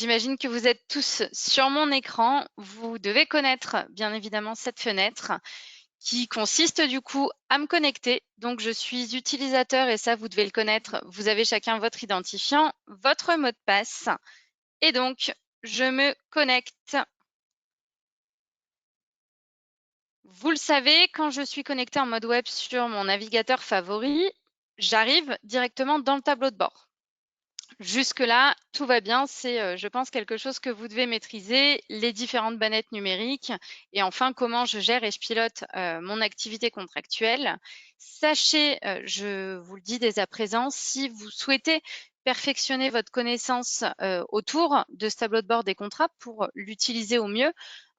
J'imagine que vous êtes tous sur mon écran. Vous devez connaître bien évidemment cette fenêtre qui consiste du coup à me connecter. Donc je suis utilisateur et ça vous devez le connaître. Vous avez chacun votre identifiant, votre mot de passe et donc je me connecte. Vous le savez, quand je suis connectée en mode web sur mon navigateur favori, j'arrive directement dans le tableau de bord. Jusque-là, tout va bien. C'est, je pense, quelque chose que vous devez maîtriser, les différentes bannettes numériques et enfin comment je gère et je pilote mon activité contractuelle. Sachez, je vous le dis dès à présent, si vous souhaitez perfectionner votre connaissance autour de ce tableau de bord des contrats pour l'utiliser au mieux,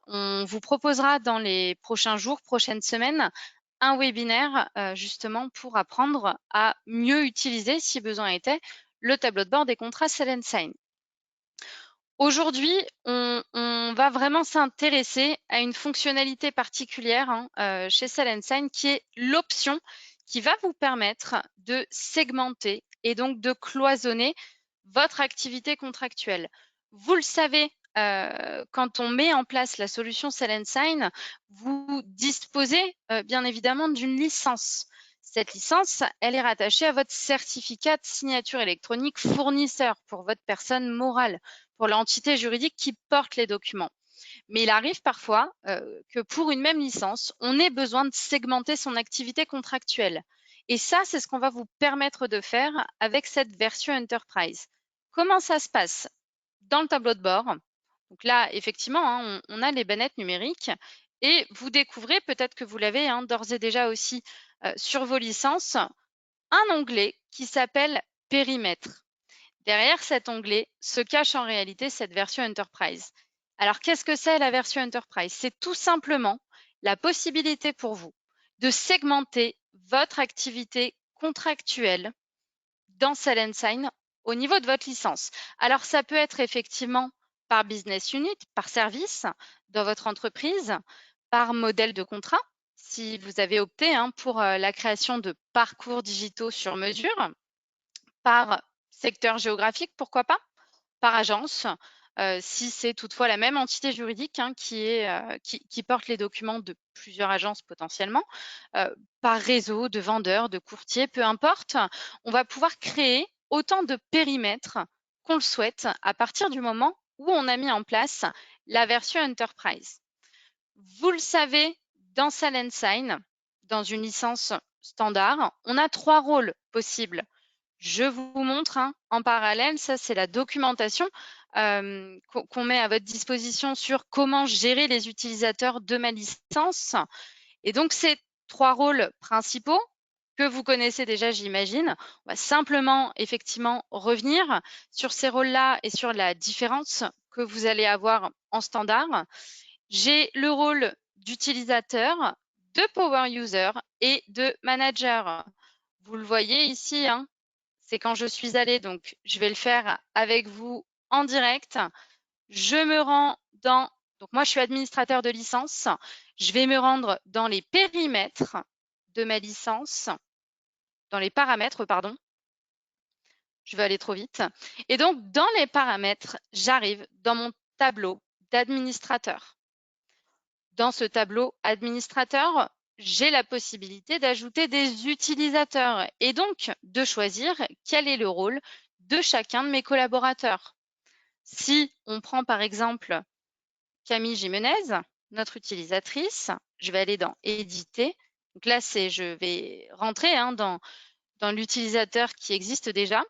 on vous proposera dans les prochains jours, prochaines semaines, un webinaire justement pour apprendre à mieux utiliser, si besoin était, le tableau de bord des contrats Sell & Sign. Aujourd'hui, on va vraiment s'intéresser à une fonctionnalité particulière chez Sell & Sign qui est l'option qui va vous permettre de segmenter et donc de cloisonner votre activité contractuelle. Vous le savez, quand on met en place la solution Sell & Sign, vous disposez bien évidemment d'une licence. Cette licence, elle est rattachée à votre certificat de signature électronique fournisseur pour votre personne morale, pour l'entité juridique qui porte les documents. Mais il arrive parfois que pour une même licence, on ait besoin de segmenter son activité contractuelle. Et ça, c'est ce qu'on va vous permettre de faire avec cette version Enterprise. Comment ça se passe? Dans le tableau de bord, donc là, effectivement, on a les bannettes numériques et vous découvrez, peut-être que vous l'avez d'ores et déjà aussi sur vos licences, un onglet qui s'appelle Périmètre. Derrière cet onglet se cache en réalité cette version Enterprise. Alors, qu'est-ce que c'est la version Enterprise? C'est tout simplement la possibilité pour vous de segmenter votre activité contractuelle dans Sell & Sign au niveau de votre licence. Alors, ça peut être effectivement par business unit, par service dans votre entreprise, par modèle de contrat, si vous avez opté pour la création de parcours digitaux sur mesure, par secteur géographique, pourquoi pas, par agence, si c'est toutefois la même entité juridique qui porte les documents de plusieurs agences potentiellement, par réseau de vendeurs, de courtiers, peu importe, on va pouvoir créer autant de périmètres qu'on le souhaite à partir du moment où on a mis en place la version Enterprise. Vous le savez, dans Sell & Sign, dans une licence standard, on a 3 rôles possibles. Je vous montre en parallèle, ça c'est la documentation qu'on met à votre disposition sur comment gérer les utilisateurs de ma licence. Et donc, ces 3 rôles principaux que vous connaissez déjà, j'imagine, on va simplement effectivement revenir sur ces rôles-là et sur la différence que vous allez avoir en standard. J'ai le rôle d'utilisateur, de power user et de manager. Vous le voyez ici, c'est quand je suis allée, donc je vais le faire avec vous en direct. Je me rends donc moi je suis administrateur de licence, je vais me rendre dans les périmètres de ma licence, dans les paramètres, pardon, je vais aller trop vite. Et donc dans les paramètres, j'arrive dans mon tableau d'administrateur. Dans ce tableau administrateur, j'ai la possibilité d'ajouter des utilisateurs et donc de choisir quel est le rôle de chacun de mes collaborateurs. Si on prend par exemple Camille Jimenez, notre utilisatrice, je vais aller dans Éditer. Donc là, je vais rentrer dans l'utilisateur qui existe déjà.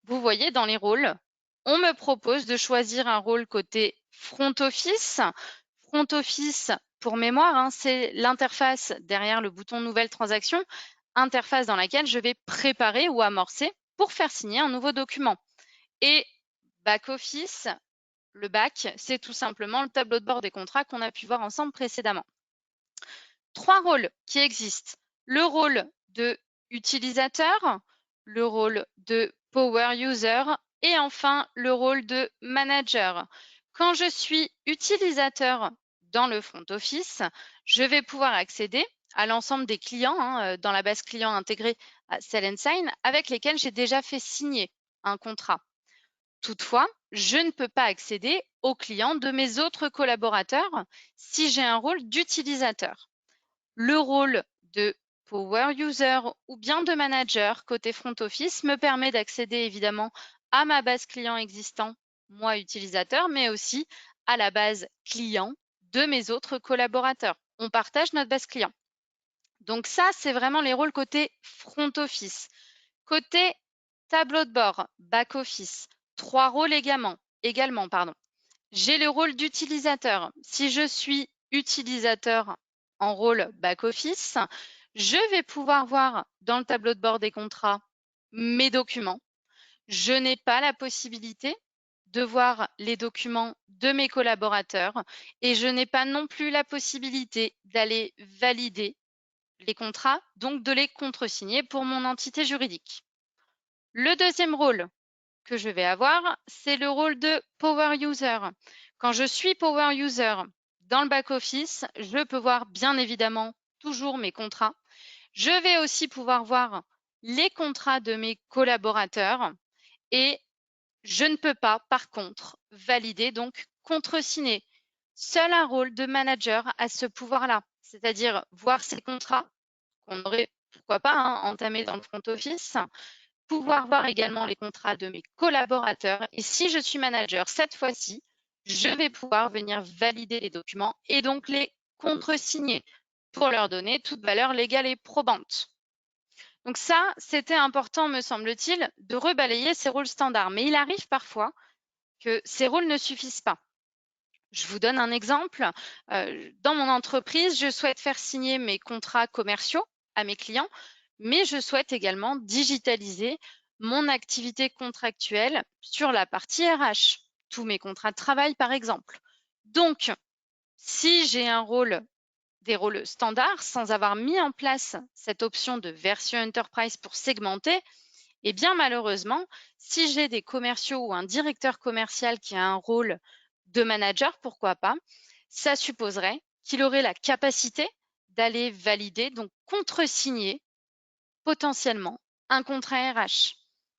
Vous voyez dans les rôles, on me propose de choisir un rôle côté front office. Front office, pour mémoire, c'est l'interface derrière le bouton Nouvelle transaction, interface dans laquelle je vais préparer ou amorcer pour faire signer un nouveau document. Et back office, le back, c'est tout simplement le tableau de bord des contrats qu'on a pu voir ensemble précédemment. 3 rôles qui existent. Le rôle de utilisateur, le rôle de power user et enfin le rôle de manager. Quand je suis utilisateur dans le front office, je vais pouvoir accéder à l'ensemble des clients dans la base client intégrée à Sell & Sign avec lesquels j'ai déjà fait signer un contrat. Toutefois, je ne peux pas accéder aux clients de mes autres collaborateurs si j'ai un rôle d'utilisateur. Le rôle de Power User ou bien de Manager côté Front Office me permet d'accéder évidemment à ma base client existant, moi utilisateur, mais aussi à la base client de mes autres collaborateurs. On partage notre base client. Donc ça, c'est vraiment les rôles côté Front Office. Côté tableau de bord, Back Office, 3 rôles également. J'ai le rôle d'utilisateur. Si je suis utilisateur en rôle back-office, je vais pouvoir voir dans le tableau de bord des contrats mes documents. Je n'ai pas la possibilité de voir les documents de mes collaborateurs et je n'ai pas non plus la possibilité d'aller valider les contrats, donc de les contresigner pour mon entité juridique. Le deuxième rôle que je vais avoir, c'est le rôle de Power User. Quand je suis Power User dans le back-office, je peux voir bien évidemment toujours mes contrats. Je vais aussi pouvoir voir les contrats de mes collaborateurs et je ne peux pas, par contre, valider, donc contresigner. Seul un rôle de manager a ce pouvoir-là, c'est-à-dire voir ces contrats qu'on aurait, pourquoi pas, entamés dans le front office, pouvoir voir également les contrats de mes collaborateurs. Et si je suis manager, cette fois-ci, je vais pouvoir venir valider les documents et donc les contresigner pour leur donner toute valeur légale et probante. Donc ça, c'était important, me semble-t-il, de rebalayer ces rôles standards. Mais il arrive parfois que ces rôles ne suffisent pas. Je vous donne un exemple. Dans mon entreprise, je souhaite faire signer mes contrats commerciaux à mes clients, mais je souhaite également digitaliser mon activité contractuelle sur la partie RH, tous mes contrats de travail par exemple. Donc, si j'ai des rôles standards sans avoir mis en place cette option de version Enterprise pour segmenter, eh bien malheureusement, si j'ai des commerciaux ou un directeur commercial qui a un rôle de manager, pourquoi pas, ça supposerait qu'il aurait la capacité d'aller valider, donc contresigner potentiellement un contrat RH.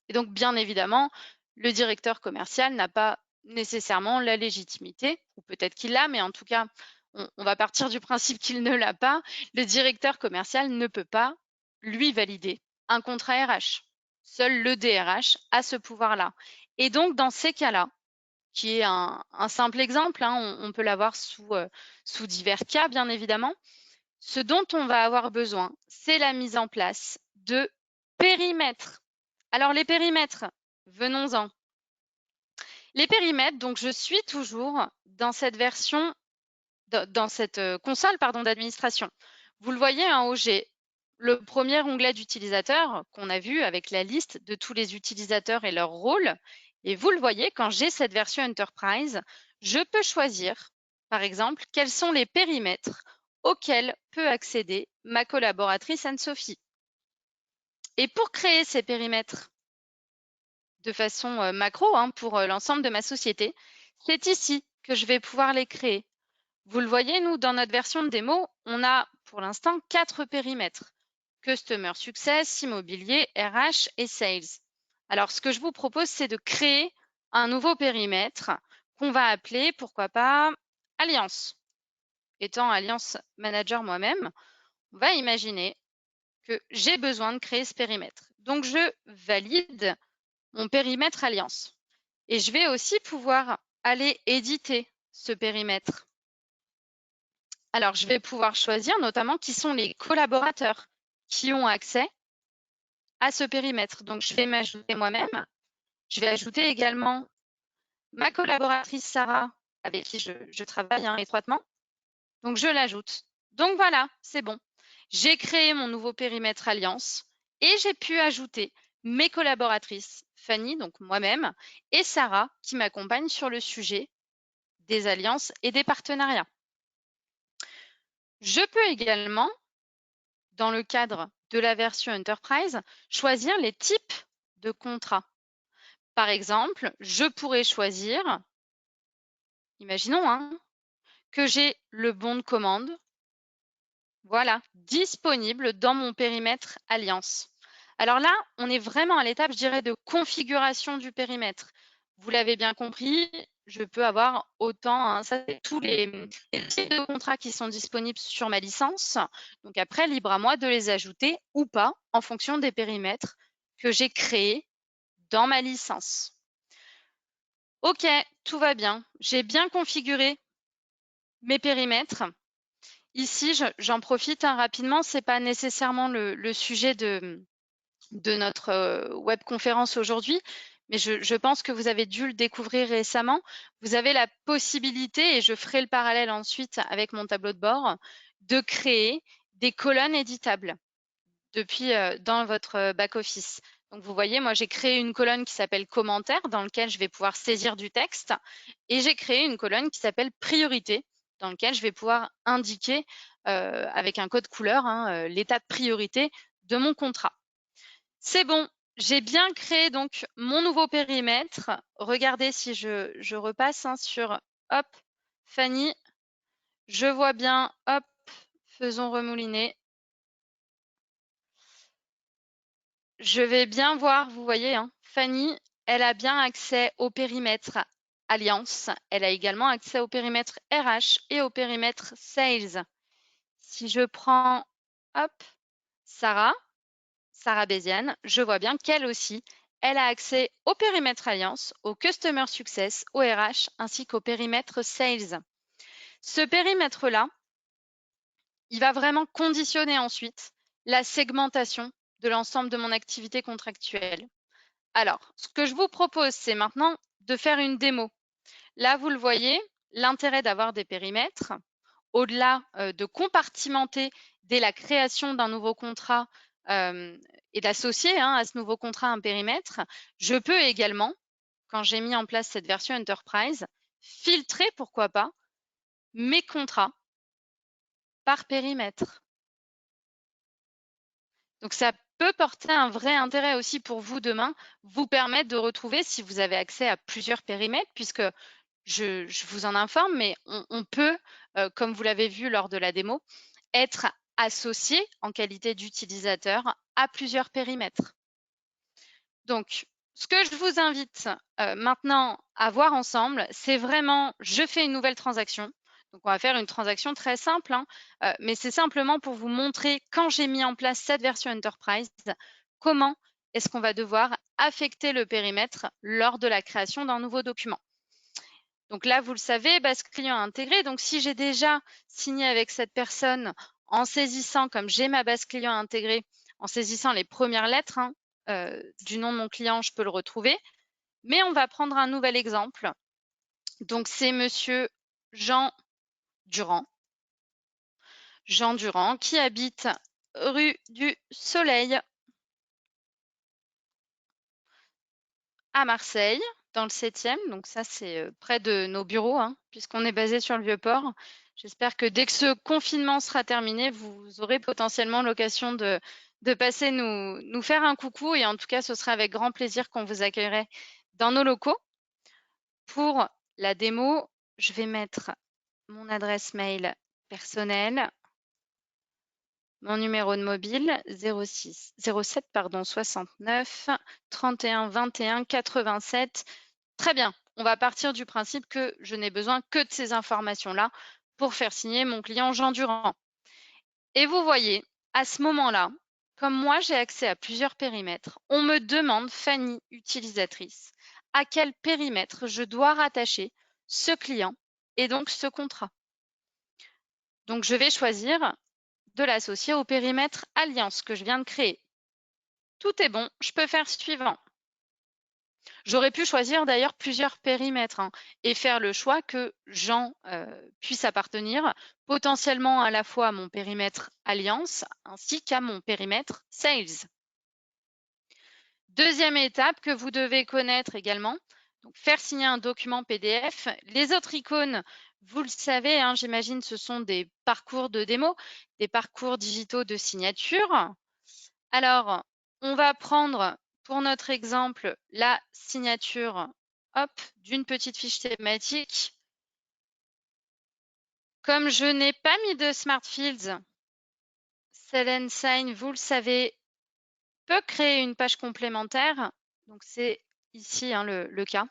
Et donc, bien évidemment, le directeur commercial n'a pas nécessairement la légitimité, ou peut-être qu'il l'a, mais en tout cas, on va partir du principe qu'il ne l'a pas. Le directeur commercial ne peut pas lui valider un contrat RH. Seul le DRH a ce pouvoir-là. Et donc, dans ces cas-là, qui est un simple exemple, on peut l'avoir sous divers cas, bien évidemment, ce dont on va avoir besoin, c'est la mise en place de périmètres. Alors, les périmètres, venons-en. Les périmètres, donc je suis toujours dans cette version, dans cette console d'administration. Vous le voyez en haut, j'ai le premier onglet d'utilisateur qu'on a vu avec la liste de tous les utilisateurs et leur rôle. Et vous le voyez, quand j'ai cette version Enterprise, je peux choisir, par exemple, quels sont les périmètres auxquels peut accéder ma collaboratrice Anne-Sophie. Et pour créer ces périmètres de façon macro pour l'ensemble de ma société, c'est ici que je vais pouvoir les créer. Vous le voyez, nous, dans notre version de démo, on a pour l'instant 4 périmètres. Customer Success, Immobilier, RH et Sales. Alors, ce que je vous propose, c'est de créer un nouveau périmètre qu'on va appeler, pourquoi pas, Alliance. Étant Alliance Manager moi-même, on va imaginer que j'ai besoin de créer ce périmètre. Donc, je valide mon périmètre Alliance. Et je vais aussi pouvoir aller éditer ce périmètre. Alors, je vais pouvoir choisir notamment qui sont les collaborateurs qui ont accès à ce périmètre. Donc, je vais m'ajouter moi-même. Je vais ajouter également ma collaboratrice Sarah, avec qui je travaille étroitement. Donc, je l'ajoute. Donc, voilà, c'est bon. J'ai créé mon nouveau périmètre Alliance et j'ai pu ajouter mes collaboratrices, Fanny, donc moi-même, et Sarah, qui m'accompagne sur le sujet des alliances et des partenariats. Je peux également, dans le cadre de la version Enterprise, choisir les types de contrats. Par exemple, je pourrais choisir, imaginons que j'ai le bon de commande, voilà, disponible dans mon périmètre Alliance. Alors là, on est vraiment à l'étape, je dirais, de configuration du périmètre. vous l'avez bien compris, je peux avoir autant, hein, ça c'est tous les types de contrats qui sont disponibles sur ma licence. Donc après, libre à moi de les ajouter ou pas en fonction des périmètres que j'ai créés dans ma licence. Ok, tout va bien. J'ai bien configuré mes périmètres. Ici, j'en profite rapidement, c'est pas nécessairement le sujet de notre webconférence aujourd'hui, mais je pense que vous avez dû le découvrir récemment. Vous avez la possibilité, et je ferai le parallèle ensuite avec mon tableau de bord, de créer des colonnes éditables depuis dans votre back-office. Donc vous voyez, moi j'ai créé une colonne qui s'appelle commentaires dans lequel je vais pouvoir saisir du texte et j'ai créé une colonne qui s'appelle priorité dans lequel je vais pouvoir indiquer avec un code couleur l'état de priorité de mon contrat. C'est bon, j'ai bien créé donc mon nouveau périmètre. Regardez si je repasse sur hop, Fanny, je vois bien, hop, faisons remouliner. Je vais bien voir, vous voyez, Fanny, elle a bien accès au périmètre Alliance. Elle a également accès au périmètre RH et au périmètre Sales. Si je prends, hop, Sarah Béziane, je vois bien qu'elle aussi, elle a accès au périmètre Alliance, au Customer Success, au RH, ainsi qu'au périmètre Sales. Ce périmètre-là, il va vraiment conditionner ensuite la segmentation de l'ensemble de mon activité contractuelle. Alors, ce que je vous propose, c'est maintenant de faire une démo. Là, vous le voyez, l'intérêt d'avoir des périmètres, au-delà de compartimenter dès la création d'un nouveau contrat et d'associer à ce nouveau contrat un périmètre, je peux également, quand j'ai mis en place cette version Enterprise, filtrer, pourquoi pas, mes contrats par périmètre. Donc, ça peut porter un vrai intérêt aussi pour vous demain, vous permettre de retrouver, si vous avez accès à plusieurs périmètres, puisque je vous en informe, mais on peut, comme vous l'avez vu lors de la démo, être associé en qualité d'utilisateur à plusieurs périmètres. Donc, ce que je vous invite maintenant à voir ensemble, c'est vraiment, je fais une nouvelle transaction. Donc, on va faire une transaction très simple, mais c'est simplement pour vous montrer, quand j'ai mis en place cette version Enterprise, comment est-ce qu'on va devoir affecter le périmètre lors de la création d'un nouveau document. Donc là, vous le savez, base client intégrée. Donc, si j'ai déjà signé avec cette personne en saisissant, comme j'ai ma base client intégrée, en saisissant les premières lettres du nom de mon client, je peux le retrouver. Mais on va prendre un nouvel exemple. Donc, c'est monsieur Jean Durand. Jean Durand qui habite rue du Soleil à Marseille, dans le 7e. Donc ça, c'est près de nos bureaux, puisqu'on est basé sur le Vieux-Port. J'espère que dès que ce confinement sera terminé, vous aurez potentiellement l'occasion de passer nous faire un coucou. Et en tout cas, ce sera avec grand plaisir qu'on vous accueillerait dans nos locaux. Pour la démo, je vais mettre mon adresse mail personnelle, mon numéro de mobile 07 69 31 21 87. Très bien, on va partir du principe que je n'ai besoin que de ces informations-là pour faire signer mon client Jean Durand. Et vous voyez, à ce moment-là, comme moi j'ai accès à plusieurs périmètres, on me demande, Fanny, utilisatrice, à quel périmètre je dois rattacher ce client et donc ce contrat. Donc je vais choisir de l'associer au périmètre Alliance que je viens de créer. Tout est bon, je peux faire suivant. J'aurais pu choisir d'ailleurs plusieurs périmètres et faire le choix que Jean puisse appartenir potentiellement à la fois à mon périmètre Alliance ainsi qu'à mon périmètre Sales. Deuxième étape que vous devez connaître également, donc faire signer un document PDF. Les autres icônes, vous le savez, j'imagine, ce sont des parcours de démo, des parcours digitaux de signature. Alors, on va prendre pour notre exemple la signature d'une petite fiche thématique. Comme je n'ai pas mis de Smart Fields, Sell & Sign, vous le savez, peut créer une page complémentaire. Donc, c'est ici le cas.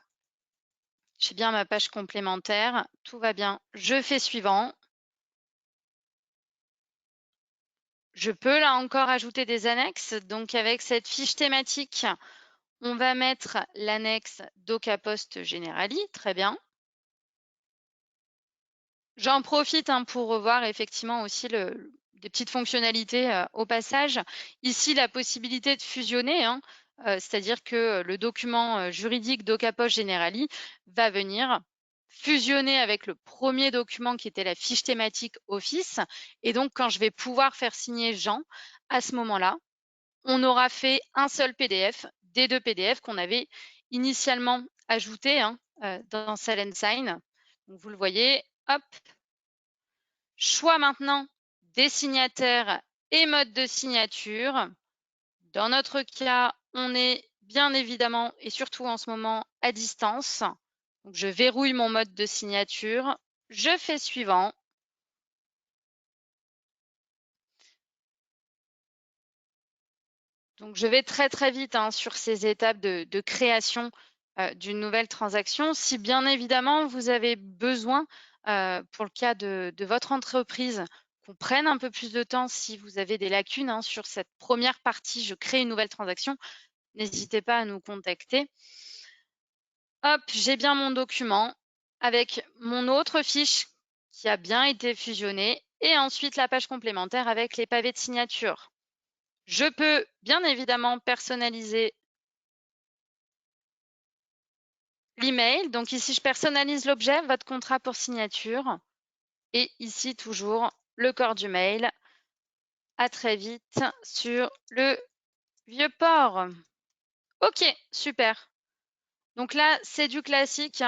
J'ai bien ma page complémentaire, tout va bien. Je fais suivant. Je peux là encore ajouter des annexes. Donc avec cette fiche thématique, on va mettre l'annexe DocaPost Generali, très bien. J'en profite pour revoir effectivement aussi des petites fonctionnalités au passage. Ici, la possibilité de fusionner, c'est-à-dire que le document juridique DocaPost Generali va venir fusionner avec le premier document qui était la fiche thématique Office. Et donc, quand je vais pouvoir faire signer Jean, à ce moment-là, on aura fait un seul PDF des 2 PDF qu'on avait initialement ajoutés dans Sell and Sign. Donc, vous le voyez, hop, choix maintenant des signataires et mode de signature. Dans notre cas, on est bien évidemment et surtout en ce moment à distance. Donc, je verrouille mon mode de signature. Je fais suivant. Donc, je vais très très vite sur ces étapes de création d'une nouvelle transaction. Si bien évidemment vous avez besoin, pour le cas de votre entreprise, qu'on prenne un peu plus de temps, si vous avez des lacunes sur cette première partie, je crée une nouvelle transaction, n'hésitez pas à nous contacter. Hop, j'ai bien mon document avec mon autre fiche qui a bien été fusionnée et ensuite la page complémentaire avec les pavés de signature. Je peux bien évidemment personnaliser l'email. Donc ici, je personnalise l'objet, votre contrat pour signature. Et ici, toujours le corps du mail. À très vite sur le Vieux-Port. Ok, super. Donc là, c'est du classique.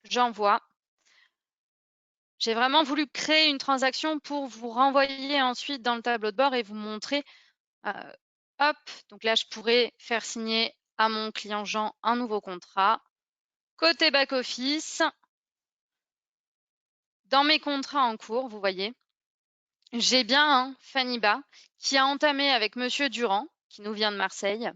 J'envoie. J'ai vraiment voulu créer une transaction pour vous renvoyer ensuite dans le tableau de bord et vous montrer. Hop, donc là, je pourrais faire signer à mon client Jean un nouveau contrat. Côté back-office, dans mes contrats en cours, vous voyez, j'ai bien un Faniba qui a entamé avec Monsieur Durand, qui nous vient de Marseille.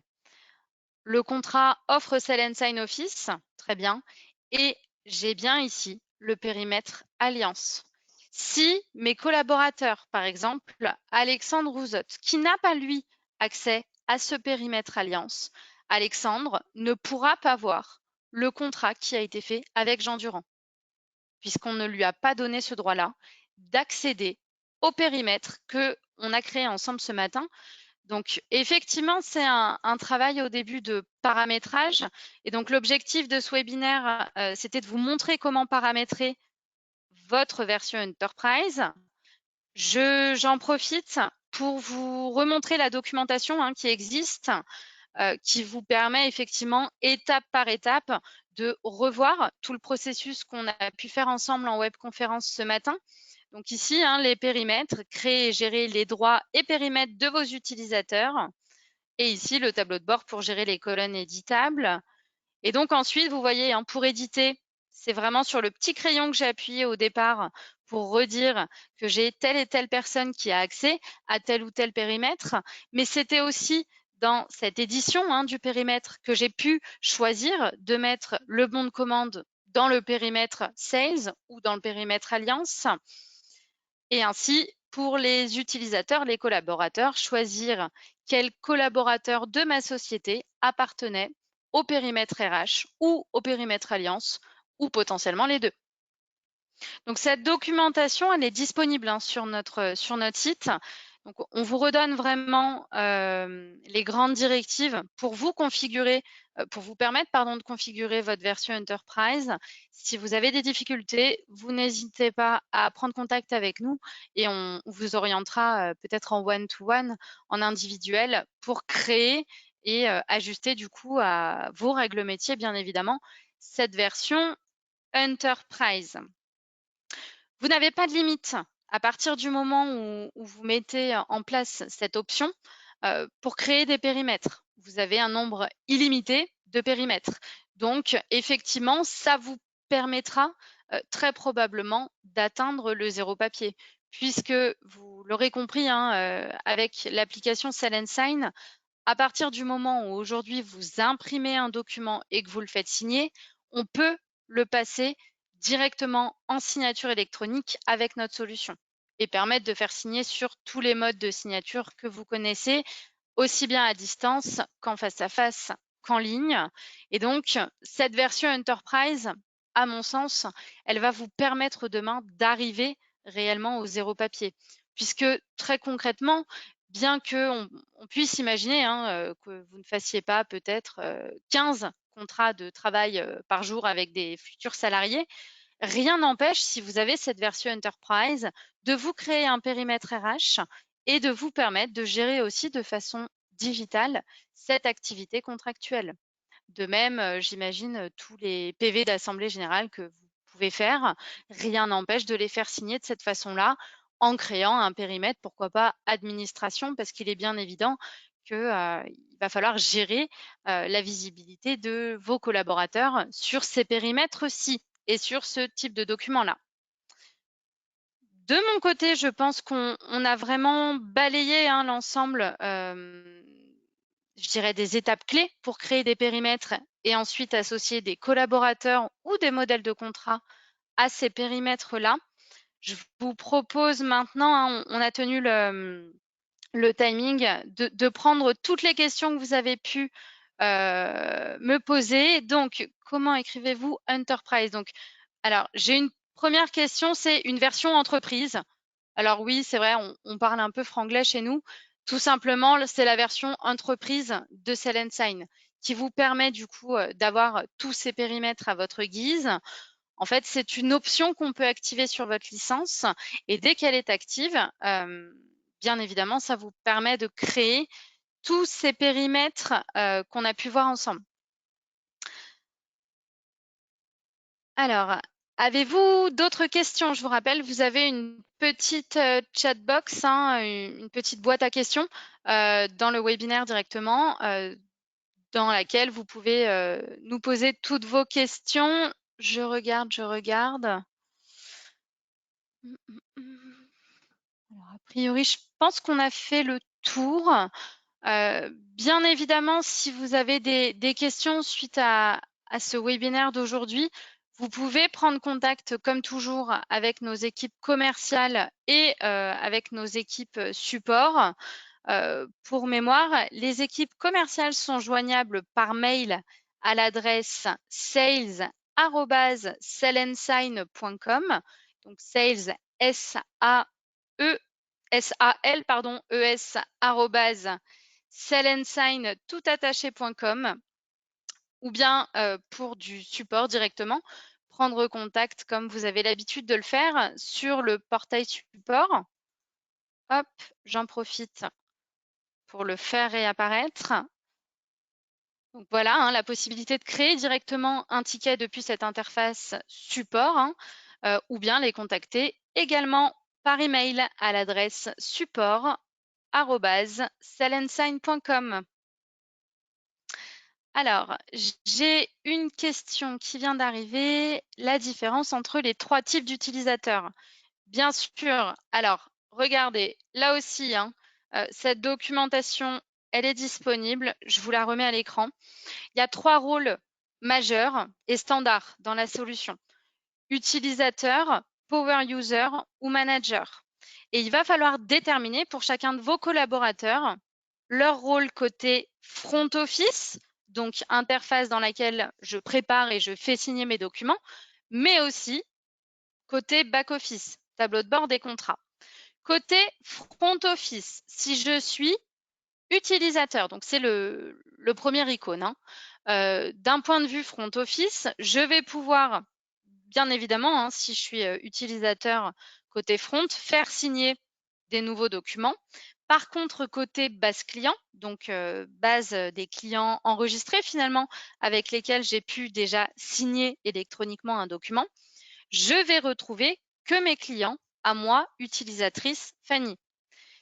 Le contrat offre Sell and Sign Office, très bien. Et j'ai bien ici le périmètre Alliance. Si mes collaborateurs, par exemple, Alexandre Rouzotte, qui n'a pas lui accès à ce périmètre Alliance, Alexandre ne pourra pas voir le contrat qui a été fait avec Jean Durand, puisqu'on ne lui a pas donné ce droit-là d'accéder au périmètre qu'on a créé ensemble ce matin. Donc, effectivement, c'est un travail au début de paramétrage. Et donc, l'objectif de ce webinaire, c'était de vous montrer comment paramétrer votre version Enterprise. J'en profite pour vous remontrer la documentation qui existe, qui vous permet effectivement, étape par étape, de revoir tout le processus qu'on a pu faire ensemble en webconférence ce matin. Donc ici, les périmètres, créer et gérer les droits et périmètres de vos utilisateurs. Et ici, le tableau de bord pour gérer les colonnes éditables. Et donc ensuite, vous voyez, pour éditer, c'est vraiment sur le petit crayon que j'ai appuyé au départ pour redire que j'ai telle et telle personne qui a accès à tel ou tel périmètre. Mais c'était aussi dans cette édition du périmètre que j'ai pu choisir de mettre le bon de commande dans le périmètre Sales ou dans le périmètre Alliance. Et ainsi, pour les utilisateurs, les collaborateurs, choisir quel collaborateur de ma société appartenait au périmètre RH ou au périmètre Alliance, ou potentiellement les deux. Donc, cette documentation, elle est disponible sur notre site. Donc, on vous redonne vraiment les grandes directives pour vous configurer, pour vous permettre de configurer votre version Enterprise. Si vous avez des difficultés, vous n'hésitez pas à prendre contact avec nous et on vous orientera peut-être en one-to-one, en individuel, pour créer et ajuster du coup à vos règles métiers, bien évidemment, cette version Enterprise. Vous n'avez pas de limite à partir du moment où vous mettez en place cette option pour créer des périmètres. Vous avez un nombre illimité de périmètres. Donc, effectivement, ça vous permettra très probablement d'atteindre le zéro papier, puisque vous l'aurez compris, avec l'application Sell and Sign, à partir du moment où aujourd'hui vous imprimez un document et que vous le faites signer, on peut le passer directement en signature électronique avec notre solution et permettre de faire signer sur tous les modes de signature que vous connaissez, aussi bien à distance qu'en face-à-face qu'en ligne. Et donc, cette version Enterprise, à mon sens, elle va vous permettre demain d'arriver réellement au zéro papier. Puisque très concrètement, bien qu'on puisse imaginer que vous ne fassiez pas peut-être 15 contrats de travail par jour avec des futurs salariés, rien n'empêche, si vous avez cette version Enterprise, de vous créer un périmètre RH et de vous permettre de gérer aussi de façon digitale cette activité contractuelle. De même, j'imagine tous les PV d'assemblée générale que vous pouvez faire, rien n'empêche de les faire signer de cette façon-là en créant un périmètre, pourquoi pas administration, parce qu'il est bien évident qu'il va falloir gérer la visibilité de vos collaborateurs sur ces périmètres-ci et sur ce type de document-là. De mon côté, je pense qu'on a vraiment balayé l'ensemble, je dirais, des étapes clés pour créer des périmètres et ensuite associer des collaborateurs ou des modèles de contrat à ces périmètres-là. Je vous propose maintenant, on a tenu le timing, de prendre toutes les questions que vous avez pu me poser. Donc, comment écrivez-vous Enterprise? Donc, alors, j'ai une première question, c'est une version entreprise. Alors oui, c'est vrai, on parle un peu franglais chez nous. Tout simplement, c'est la version entreprise de Sell & Sign qui vous permet du coup d'avoir tous ces périmètres à votre guise. En fait, c'est une option qu'on peut activer sur votre licence et dès qu'elle est active, bien évidemment, ça vous permet de créer tous ces périmètres qu'on a pu voir ensemble. Alors, avez-vous d'autres questions? Je vous rappelle, vous avez une petite chatbox, une petite boîte à questions dans le webinaire directement, dans laquelle vous pouvez nous poser toutes vos questions. Je regarde. Alors, a priori, je pense qu'on a fait le tour. Bien évidemment, si vous avez des questions suite à ce webinaire d'aujourd'hui, vous pouvez prendre contact, comme toujours, avec nos équipes commerciales et avec nos équipes support. Pour mémoire, les équipes commerciales sont joignables par mail à l'adresse sales@sellandsign.com. Donc sales, S-A-L, pardon, E-S, sellandsign.com, ou bien pour du support directement, prendre contact comme vous avez l'habitude de le faire sur le portail support. Hop, j'en profite pour le faire réapparaître. Donc voilà, la possibilité de créer directement un ticket depuis cette interface support, ou bien les contacter également par email à l'adresse support@sellandsign.com. Alors, j'ai une question qui vient d'arriver. La différence entre les 3 types d'utilisateurs. Bien sûr. Alors, regardez, là aussi, cette documentation, elle est disponible. Je vous la remets à l'écran. Il y a 3 rôles majeurs et standards dans la solution. Utilisateur, power user ou manager. Et il va falloir déterminer pour chacun de vos collaborateurs leur rôle côté front office, donc interface dans laquelle je prépare et je fais signer mes documents, mais aussi côté back office, tableau de bord des contrats. Côté front office, si je suis utilisateur, donc c'est le premier icône, d'un point de vue front office, je vais pouvoir, bien évidemment, si je suis utilisateur côté front, faire signer des nouveaux documents. Par contre, côté base client, donc base des clients enregistrés finalement, avec lesquels j'ai pu déjà signer électroniquement un document, je vais retrouver que mes clients, à moi, utilisatrice Fanny.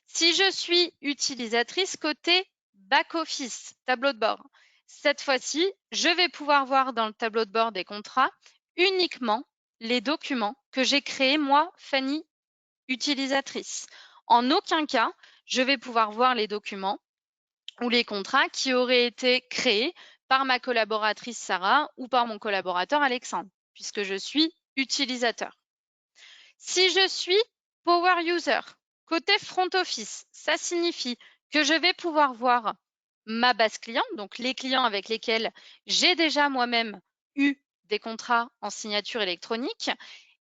Si je suis utilisatrice côté back-office, tableau de bord, cette fois-ci, je vais pouvoir voir dans le tableau de bord des contrats uniquement les documents que j'ai créés, moi, Fanny, utilisatrice. En aucun cas, je vais pouvoir voir les documents ou les contrats qui auraient été créés par ma collaboratrice Sarah ou par mon collaborateur Alexandre. puisque je suis utilisateur. Si je suis Power User, côté front office, ça signifie que je vais pouvoir voir ma base client, donc les clients avec lesquels j'ai déjà moi-même eu des contrats en signature électronique.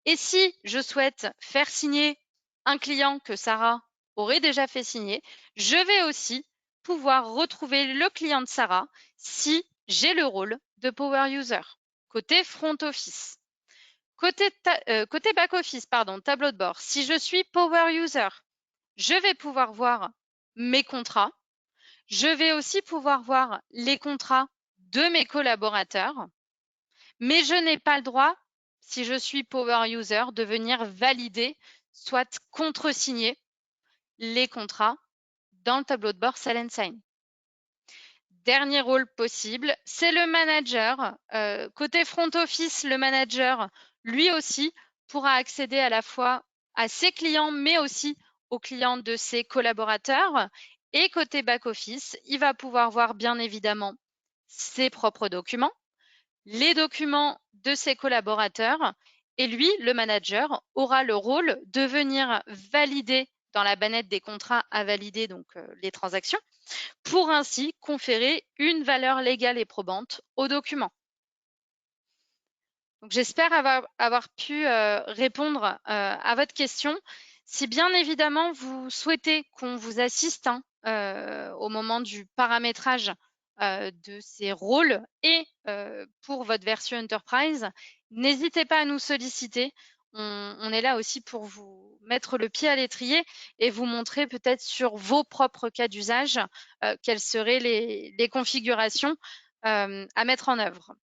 Et si je souhaite faire signer un client que Sarah aurait déjà fait signer, je vais aussi pouvoir retrouver le client de Sarah si j'ai le rôle de Power User, côté front office. Côté back office, pardon, tableau de bord, si je suis Power User, je vais pouvoir voir mes contrats. Je vais aussi pouvoir voir les contrats de mes collaborateurs, mais je n'ai pas le droit, si je suis Power User, de venir valider, soit contresigner les contrats dans le tableau de bord Sell & Sign. Dernier rôle possible, c'est le manager. Côté front office, le manager, lui aussi, pourra accéder à la fois à ses clients, mais aussi aux clients de ses collaborateurs. Et côté back office, il va pouvoir voir bien évidemment ses propres documents, les documents de ses collaborateurs. Et lui, le manager, aura le rôle de venir valider dans la bannette des contrats à valider, donc les transactions, pour ainsi conférer une valeur légale et probante au document. Donc, j'espère avoir pu répondre à votre question. Si bien évidemment vous souhaitez qu'on vous assiste au moment du paramétrage de ces rôles et pour votre version Enterprise, n'hésitez pas à nous solliciter. On est là aussi pour vous mettre le pied à l'étrier et vous montrer peut-être sur vos propres cas d'usage quelles seraient les configurations à mettre en œuvre.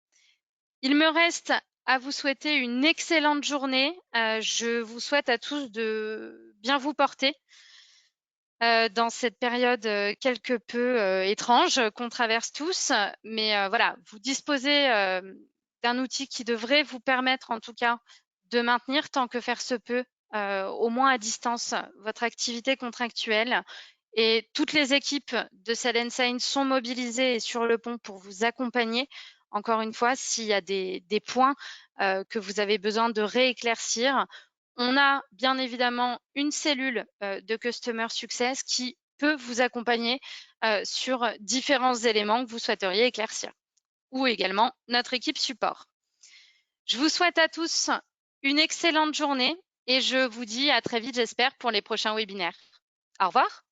Il me reste à vous souhaiter une excellente journée. Je vous souhaite à tous de bien vous porter dans cette période quelque peu étrange qu'on traverse tous. Mais voilà, vous disposez d'un outil qui devrait vous permettre en tout cas de maintenir tant que faire se peut, au moins à distance, votre activité contractuelle. Et toutes les équipes de Sell & Sign sont mobilisées et sur le pont pour vous accompagner. Encore une fois, s'il y a des points que vous avez besoin de rééclaircir, on a bien évidemment une cellule de Customer Success qui peut vous accompagner sur différents éléments que vous souhaiteriez éclaircir, ou également notre équipe support. Je vous souhaite à tous une excellente journée et je vous dis à très vite, j'espère, pour les prochains webinaires. Au revoir.